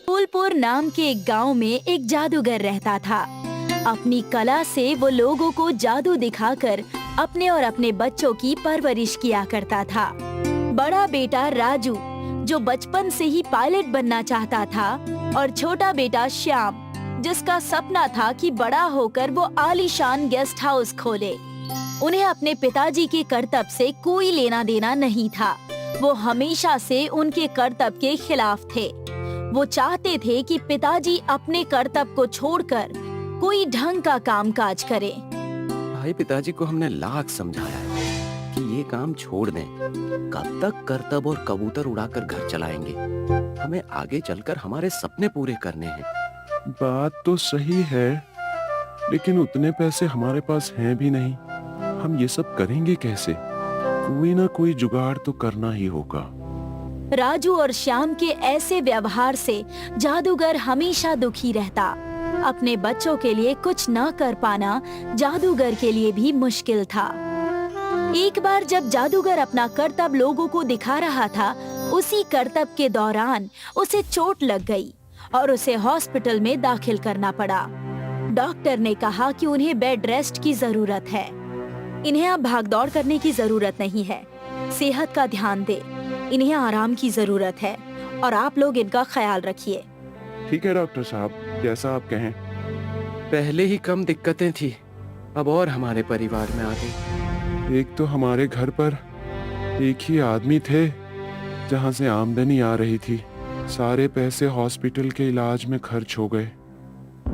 फूलपुर नाम के एक गांव में एक जादूगर रहता था। अपनी कला से वो लोगों को जादू दिखाकर अपने और अपने बच्चों की परवरिश किया करता था। बड़ा बेटा राजू, जो बचपन से ही पायलट बनना चाहता था, और छोटा बेटा श्याम, जिसका सपना था कि बड़ा होकर वो आलीशान गेस्ट हाउस खोले। उन्हें अपने पिताजी के करतब से कोई लेना देना नहीं था। वो हमेशा से उनके करतब के खिलाफ थे। वो चाहते थे कि पिताजी अपने करतब को छोड़कर कोई ढंग का काम काज करे। भाई पिताजी को हमने लाख समझाया है कि ये काम छोड़ दें। कब तक करतब और कबूतर उड़ाकर घर चलाएंगे? हमें आगे चलकर हमारे सपने पूरे करने हैं। बात तो सही है, लेकिन उतने पैसे हमारे पास हैं भी नहीं। हम ये सब करेंगे कैसे? कोई ना कोई जुगाड़ तो करना ही होगा। राजू और श्याम के ऐसे व्यवहार से जादूगर हमेशा दुखी रहता। अपने बच्चों के लिए कुछ न कर पाना जादूगर के लिए भी मुश्किल था। एक बार जब जादूगर अपना करतब लोगों को दिखा रहा था, उसी करतब के दौरान उसे चोट लग गई और उसे हॉस्पिटल में दाखिल करना पड़ा। डॉक्टर ने कहा कि उन्हें बेड रेस्ट की जरूरत है। इन्हें अब भागदौड़ करने की जरूरत नहीं है। सेहत का ध्यान दे, इन्हें आराम की जरूरत है और आप लोग इनका ख्याल रखिए। ठीक है डॉक्टर साहब, जैसा आप कहें। पहले ही कम दिक्कतें थी, अब और हमारे परिवार में आ गई। एक तो हमारे घर पर एक ही आदमी थे जहां से आमदनी आ रही थी। सारे पैसे हॉस्पिटल के इलाज में खर्च हो गए।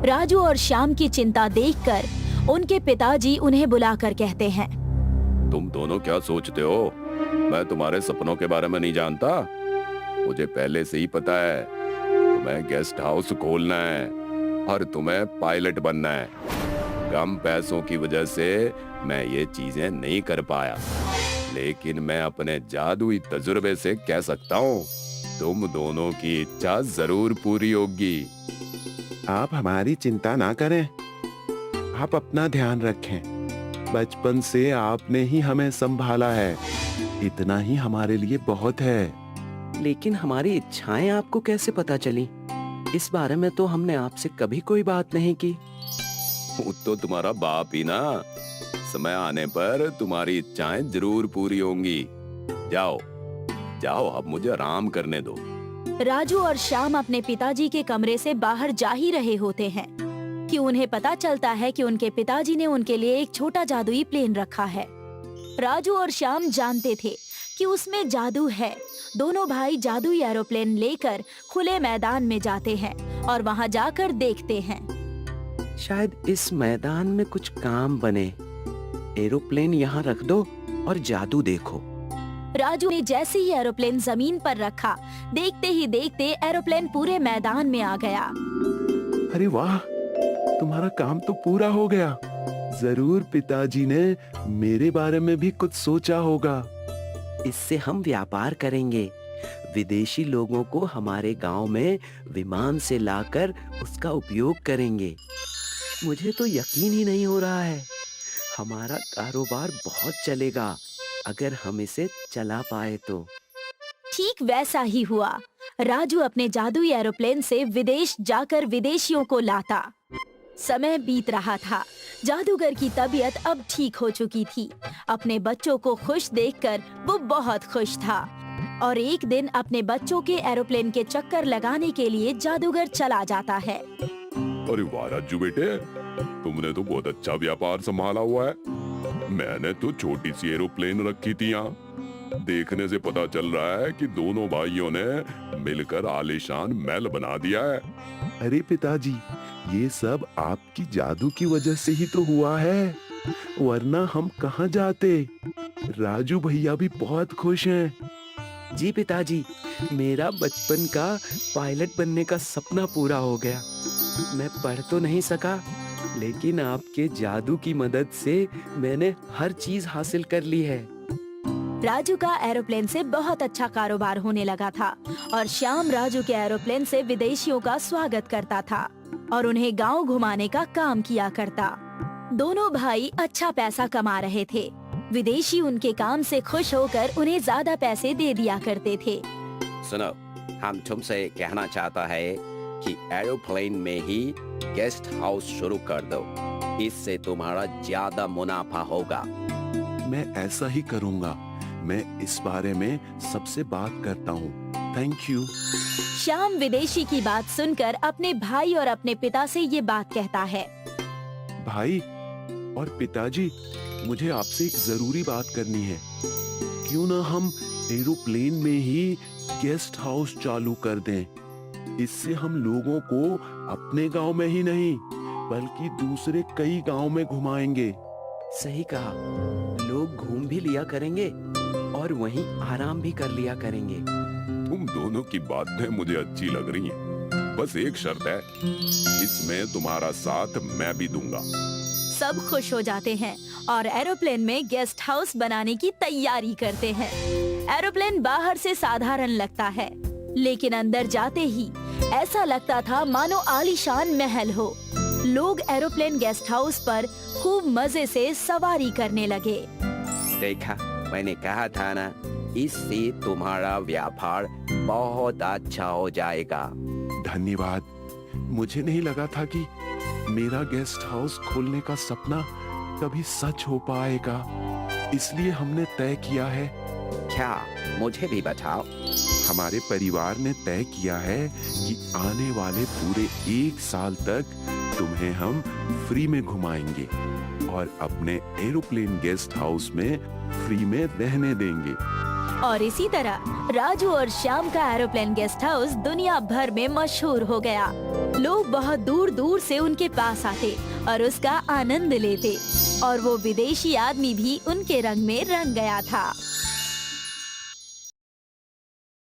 राजू और श्याम की चिंता देखकर उनके पिताजी उन्हें बुलाकर कहते हैं, तुम दोनों क्या सोचते हो? मैं तुम्हारे सपनों के बारे में नहीं जानता। मुझे पहले से ही पता है तुम्हें गेस्ट हाउस खोलना है और तुम्हें पायलट बनना है। कम पैसों की वजह से मैं ये चीजें नहीं कर पाया, लेकिन मैं अपने जादुई तजुर्बे से कह सकता हूँ तुम दोनों की इच्छा जरूर पूरी होगी। आप हमारी चिंता ना करें, आप अपना ध्यान रखें। बचपन से आपने ही हमें संभाला है, इतना ही हमारे लिए बहुत है। लेकिन हमारी इच्छाएं आपको कैसे पता चली? इस बारे में तो हमने आपसे कभी कोई बात नहीं की। वो तो तुम्हारा बाप ही ना। समय आने पर तुम्हारी इच्छाएं जरूर पूरी होंगी। जाओ जाओ, अब मुझे आराम करने दो। राजू और श्याम अपने पिताजी के कमरे से बाहर जा ही रहे होते हैं कि उन्हें पता चलता है कि उनके पिताजी ने उनके लिए एक छोटा जादुई प्लेन रखा है। राजू और श्याम जानते थे कि उसमें जादू है। दोनों भाई जादुई एरोप्लेन लेकर खुले मैदान में जाते हैं और वहां जाकर देखते हैं। शायद इस मैदान में कुछ काम बने। एरोप्लेन यहाँ रख दो और जादू देखो। राजू ने जैसे ही एरोप्लेन जमीन पर रखा, देखते ही देखते एरोप्लेन पूरे मैदान में आ गया। अरे वाह, तुम्हारा काम तो पूरा हो गया। जरूर पिताजी ने मेरे बारे में भी कुछ सोचा होगा। इससे हम व्यापार करेंगे। विदेशी लोगों को हमारे गांव में विमान से लाकर उसका उपयोग करेंगे। मुझे तो यकीन ही नहीं हो रहा है। हमारा कारोबार बहुत चलेगा अगर हम इसे चला पाए तो। ठीक वैसा ही हुआ। राजू अपने जादुई एरोप्लेन से विदेश जाकर विदेशियों को लाता। समय बीत रहा था। जादूगर की तबीयत अब ठीक हो चुकी थी। अपने बच्चों को खुश देखकर वो बहुत खुश था और एक दिन अपने बच्चों के एरोप्लेन के चक्कर लगाने के लिए जादूगर चला जाता है। अरे वाह राजू बेटे, तुमने तो बहुत अच्छा व्यापार संभाला हुआ है। मैंने तो छोटी सी एरोप्लेन रखी थी यहाँ। देखने से पता चल रहा है कि दोनों भाइयों ने मिलकर आलीशान महल बना दिया है। अरे पिताजी, ये सब आपकी जादू की वजह से ही तो हुआ है, वरना हम कहाँ जाते। राजू भैया भी बहुत खुश हैं। जी पिताजी, मेरा बचपन का पायलट बनने का सपना पूरा हो गया। मैं पढ़ तो नहीं सका, लेकिन आपके जादू की मदद से मैंने हर चीज हासिल कर ली है। राजू का एरोप्लेन से बहुत अच्छा कारोबार होने लगा था और श्याम राजू के एरोप्लेन से विदेशियों का स्वागत करता था और उन्हें गांव घुमाने का काम किया करता। दोनों भाई अच्छा पैसा कमा रहे थे। विदेशी उनके काम से खुश होकर उन्हें ज्यादा पैसे दे दिया करते थे। सुनो, हम तुमसे कहना चाहता है कि एरोप्लेन में ही गेस्ट हाउस शुरू कर दो। इससे तुम्हारा ज्यादा मुनाफा होगा। मैं ऐसा ही करूंगा। मैं इस बारे में सबसे बात करता हूँ। Thank you. श्याम विदेशी की बात सुनकर अपने भाई और अपने पिता से ये बात कहता है। भाई और पिताजी, मुझे आपसे एक जरूरी बात करनी है। क्यों ना हम एरोप्लेन में ही गेस्ट हाउस चालू कर दें। इससे हम लोगों को अपने गांव में ही नहीं बल्कि दूसरे कई गांव में घुमाएंगे। सही कहा। लोग घूम भी लिया करेंगे और वहीं आराम भी कर लिया करेंगे। तुम दोनों की बातें मुझे अच्छी लग रही हैं। बस एक शर्त है, इसमें तुम्हारा साथ मैं भी दूंगा। सब खुश हो जाते हैं और एरोप्लेन में गेस्ट हाउस बनाने की तैयारी करते हैं। एरोप्लेन बाहर से साधारण लगता है, लेकिन अंदर जाते ही ऐसा लगता था मानो आलीशान महल हो। लोग एरोप्लेन गेस्ट हाउस पर खूब मजे से सवारी करने लगे। देखा, मैंने कहा था ना, इससे तुम्हारा व्यापार बहुत अच्छा हो जाएगा। धन्यवाद। मुझे नहीं लगा था कि मेरा गेस्ट हाउस खोलने का सपना कभी सच हो पाएगा। इसलिए हमने तय किया है। क्या? मुझे भी बताओ। हमारे परिवार ने तय किया है कि आने वाले पूरे 1 साल तक तुम्हें हम फ्री में घुमाएंगे और अपने एरोप्लेन गेस्ट हाउस में फ्री में रहने देंगे। और इसी तरह राजू और श्याम का एरोप्लेन गेस्ट हाउस दुनिया भर में मशहूर हो गया। लोग बहुत दूर दूर से उनके पास आते और उसका आनंद लेते, और वो विदेशी आदमी भी उनके रंग में रंग गया था।